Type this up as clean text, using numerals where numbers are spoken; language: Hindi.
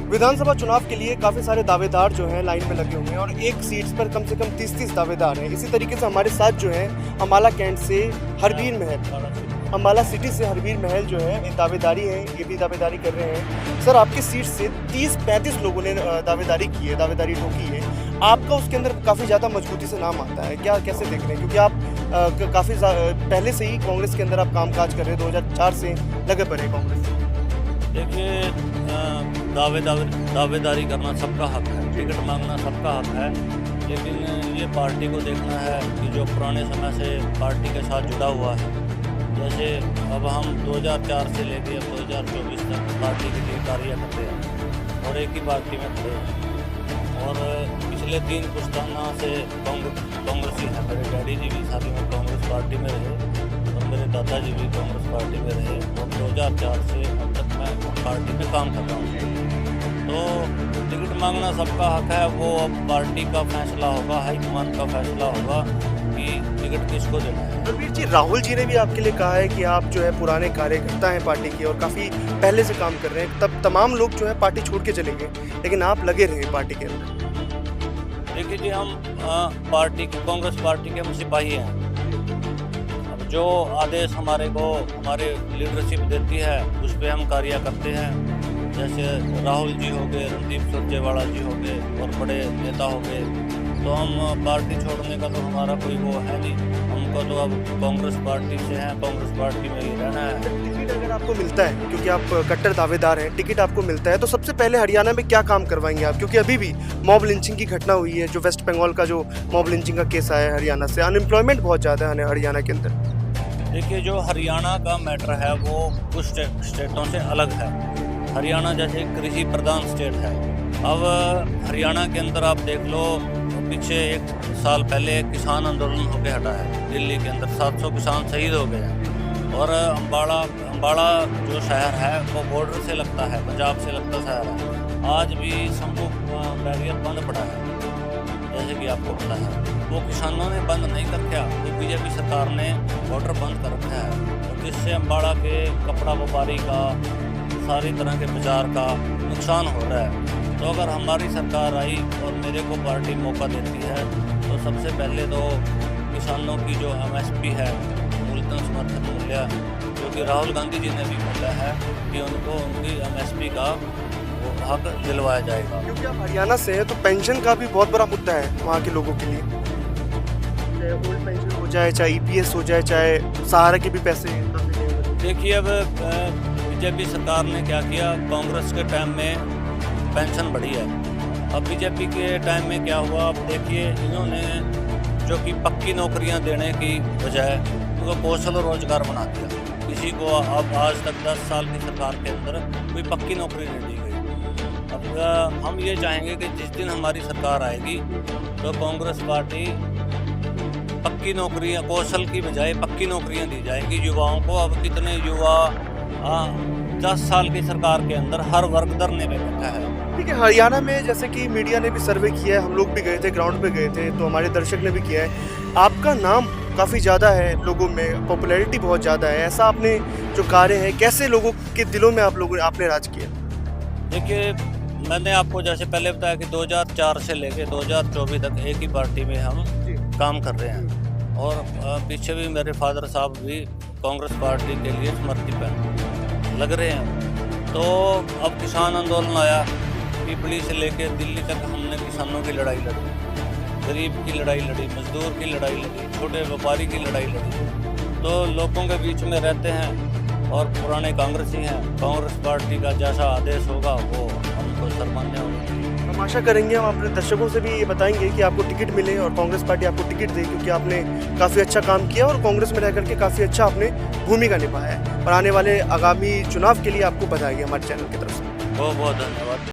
विधानसभा चुनाव के लिए काफ़ी सारे दावेदार जो हैं लाइन में लगे हुए हैं और एक सीट पर कम से कम 30-30 दावेदार हैं। इसी तरीके से हमारे साथ जो है अम्बाला कैंट से हरबीर महल, अम्बाला सिटी से हरबीर महल जो है दावेदारी है, ये भी दावेदारी कर रहे हैं। सर, आपकी सीट से 30-35 लोगों ने दावेदारी की है, दावेदारी ठोकी है। आपका उसके अंदर काफ़ी ज़्यादा मजबूती से नाम आता है, क्या कैसे देख रहे हैं? क्योंकि आप काफ़ी पहले से ही कांग्रेस के अंदर आप कामकाज कर रहे हैं, 2004 से लगे पड़े हैं कांग्रेस। देखिए, दावेदारी करना सबका हक है, टिकट मांगना सबका हक है, लेकिन ये पार्टी को देखना है कि जो पुराने समय से पार्टी के साथ जुड़ा हुआ है, जैसे अब हम 2004 से लेकर अब 2024 तक पार्टी के लिए कार्य करते हैं और एक ही पार्टी में खड़े हैं। और पिछले 3 पुश्ताना से कांग्रेसी हैं। मेरे डैडी जी भी साथ में कांग्रेस पार्टी में रहे और मेरे दादाजी भी कांग्रेस पार्टी में रहे और 2004 से अब तक मैं पार्टी में काम कर रहा हूँ। तो टिकट मांगना सबका हक है, वो अब पार्टी का फैसला होगा, हाईकमान का फैसला होगा कि टिकट किसको देना है। हरबीर जी, राहुल जी ने भी आपके लिए कहा है कि आप जो है पुराने कार्यकर्ता हैं पार्टी के और काफ़ी पहले से काम कर रहे हैं, तब तमाम लोग जो है पार्टी छोड़ के चलेंगे, लेकिन आप लगे रहे पार्टी के अंदर। देखिए जी, हम पार्टी की कांग्रेस पार्टी के हम सिपाही हैं। अब जो आदेश हमारे को हमारे लीडरशिप देती है उस पर हम कार्य करते हैं। जैसे राहुल जी हो गए, रणदीप सुरजेवाला जी हो गए और बड़े नेता हो गए, तो हम पार्टी छोड़ने का तो हमारा कोई वो है नहीं। हमको तो अब कांग्रेस पार्टी से हैं, कांग्रेस पार्टी में ही रहना है। टिकट अगर आपको मिलता है, क्योंकि आप कट्टर दावेदार हैं, टिकट आपको मिलता है तो सबसे पहले हरियाणा में क्या काम करवाएंगे आप? क्योंकि अभी भी मॉब लिंचिंग की घटना हुई है, जो वेस्ट बंगाल का जो मॉब लिंचिंग का केस आया है हरियाणा से, अनएम्प्लॉयमेंट बहुत ज़्यादा है हरियाणा के अंदर। देखिए, जो हरियाणा का मैटर है वो कुछ स्टेटों से अलग है। हरियाणा जैसे कृषि प्रधान स्टेट है। अब हरियाणा के अंदर आप देख लो, पीछे 1 साल पहले किसान आंदोलन होकर हटा है। दिल्ली के अंदर 700 किसान शहीद हो गए हैं। और अम्बाड़ा जो शहर है वो बॉर्डर से लगता है, पंजाब से लगता शहर है। आज भी शंभू बैरियर बंद पड़ा है, जैसे कि आपको पता है। वो किसानों ने बंद नहीं कर रखा, वो बीजेपी सरकार ने बॉर्डर बंद कर रखा है, तो जिससे अम्बाड़ा के कपड़ा व्यापारी का, सारी तरह के बाजार का नुकसान हो रहा है। तो अगर हमारी सरकार आई और मेरे को पार्टी मौका देती है तो सबसे पहले तो किसानों की जो MSP है, मूलधन समर्थन मूल्य, जो कि राहुल गांधी जी ने भी बोला है कि उनको उनकी MSP का वो हक दिलवाया जाएगा। क्योंकि आप हरियाणा से हैं तो पेंशन का भी बहुत बड़ा मुद्दा है वहाँ के लोगों के लिए, चाहे ओल्ड पेंशन हो जाए, चाहे EPS हो जाए, चाहे सहारा के भी पैसे। देखिए, अब बीजेपी सरकार ने क्या किया, कांग्रेस के टाइम में पेंशन बढ़ी है। अब बीजेपी के टाइम में क्या हुआ, अब देखिए, इन्होंने जो कि पक्की नौकरियां देने की बजाय उनको कौशल रोजगार बना दिया। किसी को अब आज तक 10 साल की सरकार के अंदर कोई पक्की नौकरी नहीं दी गई। अब हम ये चाहेंगे कि जिस दिन हमारी सरकार आएगी तो कांग्रेस पार्टी पक्की नौकरियां, कौशल की बजाय पक्की नौकरियां दी जाएंगी युवाओं को। अब कितने युवा 10 साल की सरकार के अंदर हर वर्ग धरने में बैठा है। ठीक है, हरियाणा में जैसे कि मीडिया ने भी सर्वे किया है, हम लोग भी गए थे, ग्राउंड पे गए थे, तो हमारे दर्शक ने भी किया है, आपका नाम काफ़ी ज़्यादा है, लोगों में पॉपुलैरिटी बहुत ज़्यादा है। ऐसा आपने जो कार्य है, कैसे लोगों के दिलों में आपने राज किया? देखिए, मैंने आपको जैसे पहले बताया कि 2004 से लेकर 2024 तक एक ही पार्टी में हम काम कर रहे हैं और पीछे भी मेरे फादर साहब भी कांग्रेस पार्टी के लिए समर्पित लग रहे हैं। तो अब किसान आंदोलन आया, पिपली से लेकर दिल्ली तक हमने किसानों की लड़ाई लड़ी, गरीब की लड़ाई लड़ी, मजदूर की लड़ाई लड़ी, छोटे व्यापारी की लड़ाई लड़ी। तो लोगों के बीच में रहते हैं और पुराने कांग्रेसी हैं। कांग्रेस पार्टी का जैसा आदेश होगा वो हमको सर्वमान्य होगा। हम आशा करेंगे, हम अपने दर्शकों से भी ये बताएंगे कि आपको टिकट मिले और कांग्रेस पार्टी आपको टिकट दे, क्योंकि आपने काफ़ी अच्छा काम किया और कांग्रेस में रह करके काफ़ी अच्छा आपने भूमिका निभाया है। और आने वाले आगामी चुनाव के लिए आपको बधाई हमारे चैनल की तरफ से। बहुत बहुत धन्यवाद।